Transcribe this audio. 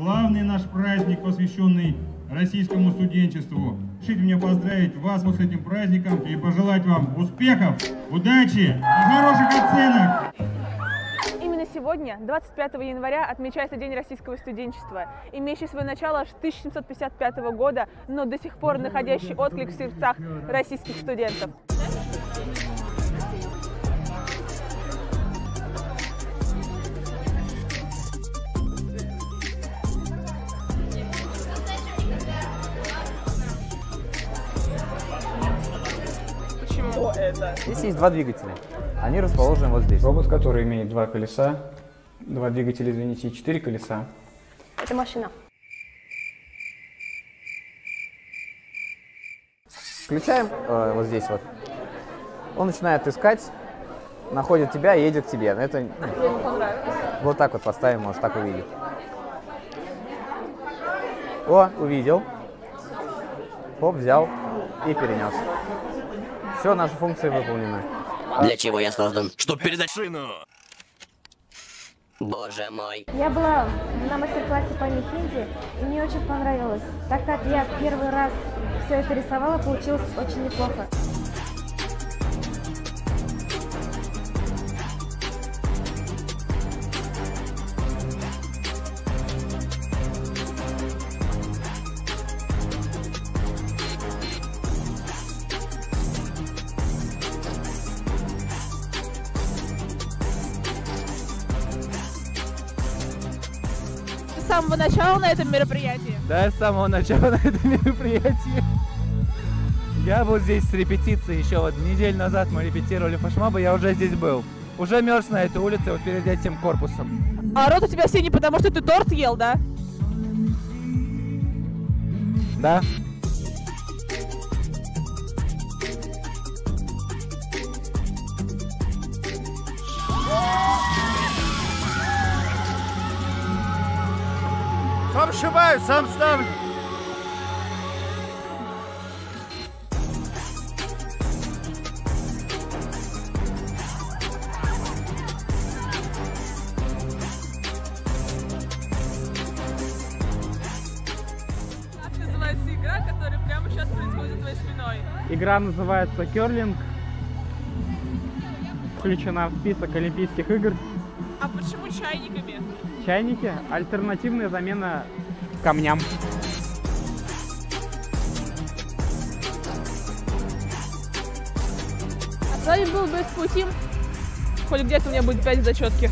главный наш праздник, посвященный российскому студенчеству. Решите мне поздравить вас с этим праздником и пожелать вам успехов, удачи и хороших оценок. Именно сегодня, 25 января, отмечается День российского студенчества, имеющий свое начало аж с 1755 года, но до сих пор находящий отклик в сердцах российских студентов. Почему это? Здесь есть два двигателя. Они расположены вот здесь. Робот, который имеет два колеса, два двигателя, извините, и 4 колеса. Это машина. Включаем вот здесь вот. Он начинает искать, находит тебя и едет к тебе. Это Ему понравилось. вот так вот поставим, может так увидеть. О, увидел. Хоп, взял и перенес. Все, наши функции выполнены. Для чего я создан? Чтоб передать шину. Боже мой. Я была на мастер-классе по мехинди, и мне очень понравилось. Так как я первый раз все это рисовала, получилось очень неплохо. С самого начала на этом мероприятии? Да, с самого начала на этом мероприятии. Я был здесь с репетицией еще вот неделю назад мы репетировали флешмоба, я уже здесь был. Уже мерз на этой улице вот перед этим корпусом. А рот у тебя синий, потому что ты торт ел, да? Да. Сам сшибаю, сам ставлю. Как называется игра, которая прямо сейчас происходит за твоей спиной? Игра называется «Керлинг». Включена в список Олимпийских игр. А почему чайниками? Чайники – альтернативная замена камням. А с вами был Беспутим. Хоть где-то у меня будет 5 зачетких.